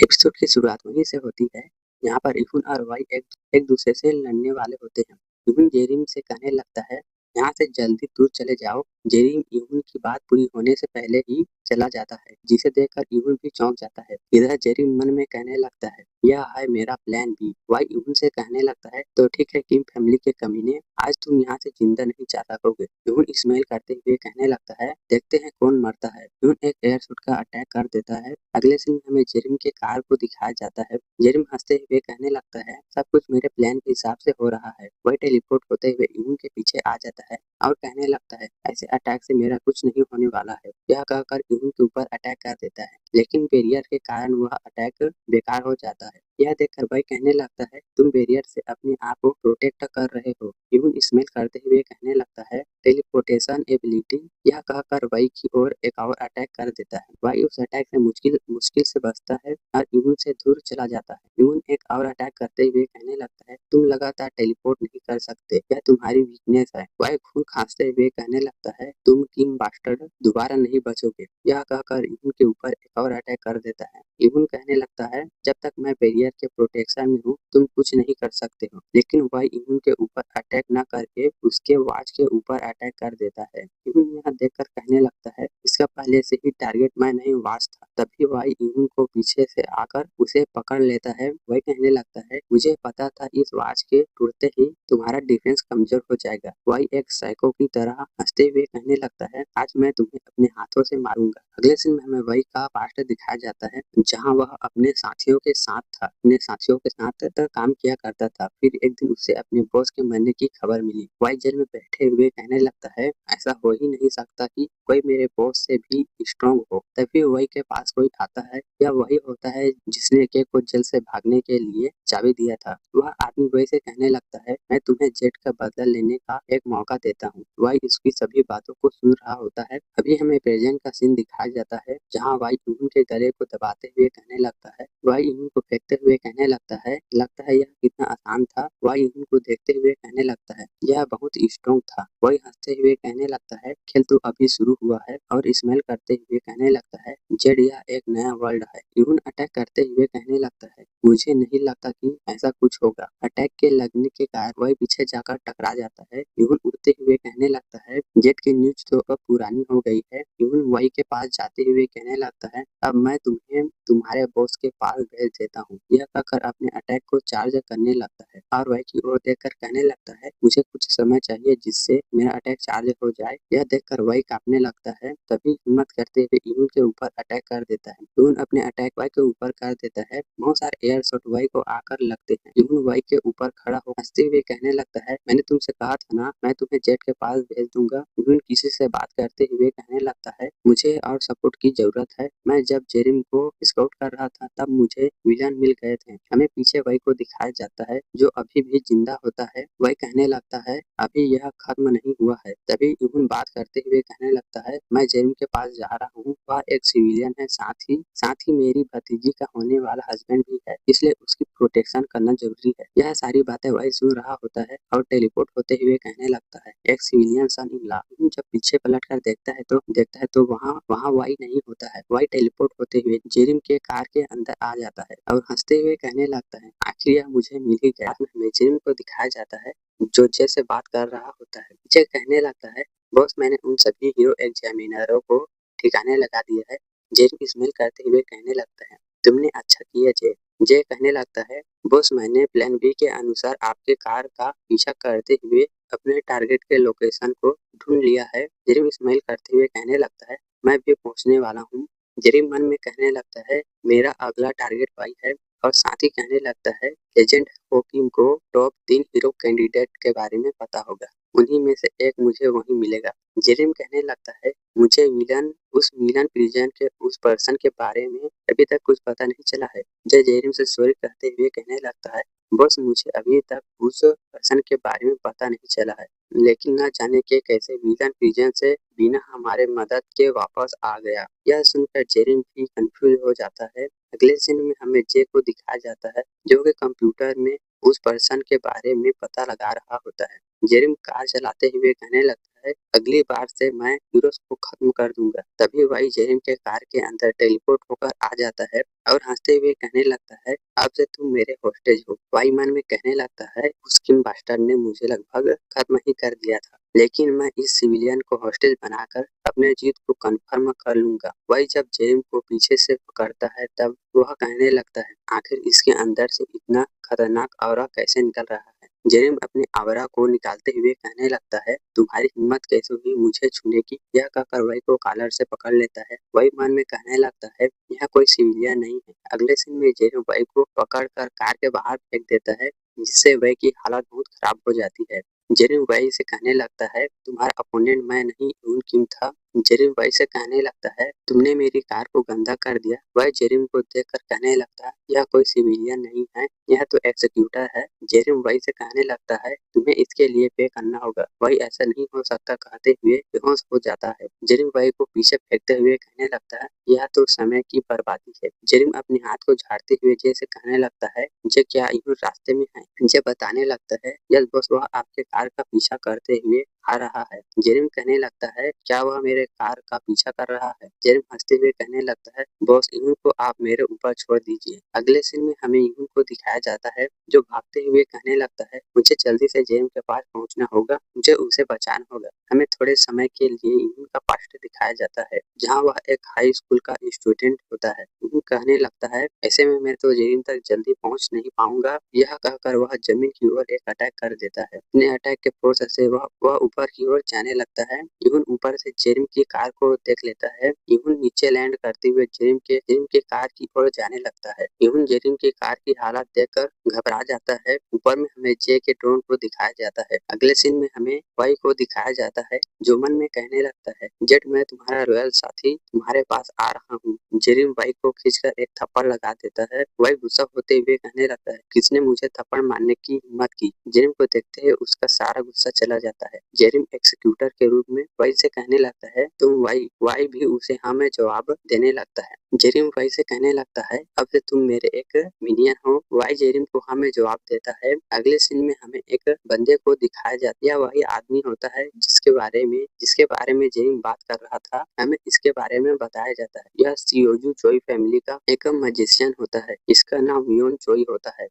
Episode की शुरुआत वहीं से होती है जहाँ पर इहुन और वाई एक एक दूसरे से लड़ने वाले होते हैं। इहुन जेरिम से कहने लगता है, यहाँ से जल्दी दूर चले जाओ। जेरिम इहुन की बात पूरी होने से पहले ही चला जाता है, जिसे देखकर इहुन भी चौंक जाता है। इधर जेरिम मन में कहने लगता है, यह है मेरा प्लान बी। वाई इहुन से कहने लगता है, तो ठीक है किम फैमिली के कमीने, आज तुम यहाँ से जिंदा नहीं जा सकोगे। इहुन इस्माइल करते हुए कहने लगता है, देखते हैं कौन मरता है। इहुन एक एयर शूट का अटैक कर देता है। अगले सीन में हमें जेरिम के कार को दिखाया जाता है। जेरिम हंसते हुए कहने लगता है, सब कुछ मेरे प्लान के हिसाब से हो रहा है। वही टेलीपोर्ट होते हुए इहुन के पीछे आ जाता है और कहने लगता है, ऐसे अटैक से मेरा कुछ नहीं होने वाला है। यह कहकर इहुन के ऊपर अटैक कर देता है, लेकिन बैरियर के कारण वह अटैक बेकार हो जाता है। यह देखकर भाई कहने लगता है, तुम बैरियर से अपने आप को प्रोटेक्ट कर रहे हो। इहुन स्मेल करते हुए कहने लगता है, टेलीपोर्टेशन एबिलिटी। यह कहकर वाई की ओर एक और अटैक कर देता है। वाई उस अटैक से मुश्किल मुश्किल से बचता है और इहुन से दूर चला जाता है। इहुन एक और अटैक करते हुए कहने लगता है, तुम लगातार टेलीपोर्ट नहीं कर सकते, यह तुम्हारी वीकनेस है। वाई खून खांसते हुए कहने लगता है, तुम किंग बास्टर्ड दोबारा नहीं बचोगे। यह कहकर इहुन के ऊपर एक और अटैक कर देता है। इहुन कहने लगता है, जब तक मैं बैरियर के प्रोटेक्शन में हूँ तुम कुछ नहीं कर सकते हो। लेकिन वाई इहुन के ऊपर अटैक न करके उसके वॉच के ऊपर अटैक कर देता है। इहुन यह देखकर कहने लगता है, इसका पहले से ही टारगेट मैं नहीं वॉच था। तभी वाई इहुन को पीछे से आकर उसे पकड़ लेता है। वही कहने लगता है, मुझे पता था इस वॉच के टूटते ही तुम्हारा डिफेंस कमजोर हो जाएगा। वाई एक साइको की तरह हंसते हुए कहने लगता है, आज मैं तुम्हें अपने हाथों से मारूंगा। अगले सीन में हमें वाई का पास्ट दिखाया जाता है, जहाँ वह अपने साथियों के साथ था। अपने साथियों के साथ काम किया करता था। फिर एक दिन उसे अपने बॉस के मरने की खबर मिली। वाई जेल में बैठे हुए कहने लगता है, ऐसा हो ही नहीं सकता कि कोई मेरे बॉस से भी स्ट्रांग हो। तभी वाई के पास कोई आता है। यह वही होता है जिसने के को जेल से भागने के लिए चाबी दिया था। वह आदमी वाई से कहने लगता है, मैं तुम्हें जेट का बदला लेने का एक मौका देता हूँ। वाई उसकी सभी बातों को सुन रहा होता है। अभी हमें प्रेजेंट का सीन दिखाया जाता है, जहाँ वाई इहुन के गले को दबाते हुए कहने लगता है। वाई इहुन को फेंकते हुए कहने लगता है यह कितना आसान था। वाई इहुन को देखते हुए कहने लगता है, यह बहुत स्ट्रॉन्ग था। वाई हंसते हुए कहने लगता है, खेल तो अभी शुरू हुआ है। और स्माइल करते हुए कहने लगता है, जेड यह एक नया वर्ल्ड है। इहुन अटैक करते हुए कहने लगता है, मुझे नहीं लगता कि ऐसा कुछ होगा। अटैक के लगने के कारण वाई पीछे जाकर टकरा जाता है। इहुन उड़ते हुए कहने लगता है, जेड की न्यूज तो अब पुरानी हो गई है। इहुन वाई के पास जाते हुए कहने लगता है, अब मैं तुम्हें तुम्हारे बॉस के पास भेज देता हूँ। यह कहकर अपने अटैक को चार्ज करने लगता है और वाई की ओर देखकर कहने लगता है, मुझे कुछ समय चाहिए जिससे मेरा अटैक चार्ज हो जाए। यह देखकर वाई कांपने लगता है। तभी हिम्मत करते हुए इहुन के ऊपर अटैक कर देता है। इहुन अपने अटैक वाई के ऊपर कर देता है। बहुत सारे एयर शॉट वाई को आकर लगते हैं। इहुन वाई के ऊपर खड़ा हो हंसते हुए कहने लगता है, मैंने तुमसे कहा था ना, मैं तुम्हें जेट के पास भेज दूंगा। इहुन किसी से बात करते हुए कहने लगता है, मुझे और सपोर्ट की जरूरत है। मैं जब जेरिम को स्काउट कर रहा था तब मुझे विलन मिल गए थे। हमें पीछे वाई को दिखाया जाता है, जो अभी भी जिंदा होता है। वाई कहने लगता है, अभी यह खत्म नहीं हुआ है। तभी इहुन बात करते हुए कहने लगता है, मैं जेरिम के पास जा रहा हूँ। वह एक सिविलियन है, साथ ही मेरी भतीजी का होने वाला हस्बैंड भी है, इसलिए उसकी प्रोटेक्शन करना जरूरी है। यह सारी बातें वाई सुन रहा होता है और टेलीपोर्ट होते हुए कहने लगता है, एक सिविलियन सन इन लॉ। जब पीछे पलट कर देखता है तो वहाँ वहाँ वाई नहीं होता है। वाई टेलीपोर्ट होते हुए जेरिम के कार के अंदर आ जाता है और हंसते हुए कहने लगता है, आखिर यह मुझे मिल ही गया। हमें जेरिम को दिखाया जाता है, जो जैसे बात कर रहा होता है। जे कहने लगता है, बॉस मैंने उन सभी हीरो एग्जामिनरों को ठिकाने लगा दिया है। जेरिम स्मेल करते हुए कहने लगता है, तुमने अच्छा किया जे। जे कहने लगता है, बॉस मैंने प्लान बी के अनुसार आपके कार का पीछा करते हुए अपने टारगेट के लोकेशन को ढूंढ लिया है। जेरिम स्माइल करते हुए कहने लगता है, मैं भी पहुंचने वाला हूँ। जेरिम मन में कहने लगता है, मेरा अगला टारगेट वाई है। और साथ ही कहने लगता है, एजेंट होकिम को टॉप 3 हीरो कैंडिडेट के बारे में पता होगा, उन्हीं में से एक मुझे वहीं मिलेगा। जेरिम कहने लगता है, मुझे उस विलन प्रिजन के उस पर्सन के बारे में अभी तक कुछ पता नहीं चला है। जय जेरिम से सॉरी कहते हुए कहने लगता है, बस मुझे अभी तक उस पर्सन के बारे में पता नहीं चला है, लेकिन न जाने के कैसे विलन प्रिजन से बिना हमारे मदद के वापस आ गया। यह सुनकर जेरिम भी कंफ्यूज हो जाता है। अगले सीन में हमें जे को दिखाया जाता है, जो कि कंप्यूटर में उस पर्सन के बारे में पता लगा रहा होता है। जेरिम कार चलाते हुए कहने लगता है, है, अगली बार से मैं यूरोस को खत्म कर दूंगा। तभी वाई जेरिम के कार के अंदर टेलीपोर्ट होकर आ जाता है और हंसते हुए कहने लगता है, अब से तुम मेरे होस्टेज हो। वाई मन में कहने लगता है, उस किम बास्टर्ड ने मुझे लगभग खत्म ही कर दिया था, लेकिन मैं इस सिविलियन को हॉस्टेज बनाकर अपने जीत को कंफर्म कर लूंगा। वही जब जेम को पीछे से पकड़ता है तब वह कहने लगता है, आखिर इसके अंदर से इतना खतरनाक ऑरा कैसे निकल रहा है। जेरिम अपनी आवारा को निकालते हुए कहने लगता है, तुम्हारी हिम्मत कैसे हुई मुझे छूने की। यह कहकर वही को कॉलर से पकड़ लेता है। वही मन में कहने लगता है, यह कोई सिविलियन नहीं है। अगले सीन में जेरिम वही को पकड़कर कार के बाहर फेंक देता है, जिससे वही की हालत बहुत खराब हो जाती है। जेरिम वही से कहने लगता है, तुम्हारा अपोनेंट मैं नहीं यून किम था। जेरिम वही से कहने लगता है, तुमने मेरी कार को गंदा कर दिया। वह जेरिम को देखकर कहने लगता है, यह कोई सिविलियन नहीं है, यह तो एग्जीक्यूटर है। जेरिम वही से कहने लगता है, तुम्हें इसके लिए पे करना होगा। वही ऐसा नहीं हो सकता कहते हुए बेहोश हो जाता है। जेरिम वही को पीछे फेंकते हुए कहने लगता है, यह तो समय की बर्बादी है। जेरिम अपने हाथ को झाड़ते हुए जैसे कहने लगता है, मुझे क्या यूं रास्ते में है। मुझे बताने लगता है, यस बस वह आपके कार का पीछा करते हुए आ रहा है। जेरिम कहने लगता है, क्या वह मेरे कार का पीछा कर रहा है। जेरिम हंसते हुए कहने लगता है, बॉस यून को आप मेरे ऊपर छोड़ दीजिए। अगले सीन में हमें यून को दिखाया जाता है, जो भागते हुए कहने लगता है, मुझे जल्दी से जेरिम के पास पहुंचना होगा, मुझे उसे बचाना होगा। हमें थोड़े समय के लिए यून का पास्ट दिखाया जाता है, जहाँ वह एक हाई स्कूल का स्टूडेंट होता है। यून कहने लगता है, ऐसे में मैं तो जेरिम तक जल्दी पहुंच नहीं पाऊंगा। यह कहकर वह जमीन की ओर एक अटैक कर देता है। अपने अटैक के फोर्स से वह ऊपर की ओर जाने लगता है। यून ऊपर से जेरिम की कार को देख लेता है। यून नीचे लैंड करते हुए जेरिम के कार की ओर जाने लगता है। यून जेरिम की कार की हालत देखकर घबरा जाता है। ऊपर में हमें जे के ड्रोन को दिखाया जाता है। अगले सीन में हमें वाई को दिखाया जाता है, जो मन में कहने लगता है, जेट मैं तुम्हारा रॉयल साथी तुम्हारे पास आ रहा हूँ। जेरिम वाई को खींचकर एक थप्पड़ लगा देता है। वाई गुस्सा होते हुए कहने लगता है, किसने मुझे थप्पड़ मारने की हिम्मत की। जेरिम को देखते ही उसका सारा गुस्सा चला जाता है। जेरिम एक्सिक्यूटर के रूप में वाई से कहने लगता है, तुम वाई। वाई भी उसे हाँ में जवाब देने लगता है। जेरिम वाई से कहने लगता है, अब से तुम मेरे एक मिनियन हो। वाई जेरिम को हाँ में जवाब देता है। अगले सीन में हमें एक बंदे को दिखाया जाता है। वही आदमी होता है जिसके बारे में जेरिम बात कर रहा था। हमें इसके बारे में बताया जाता है। यह सियोजू चोई फैमिली का एक मैजिशियन होता है। इसका नाम योन चोई होता है।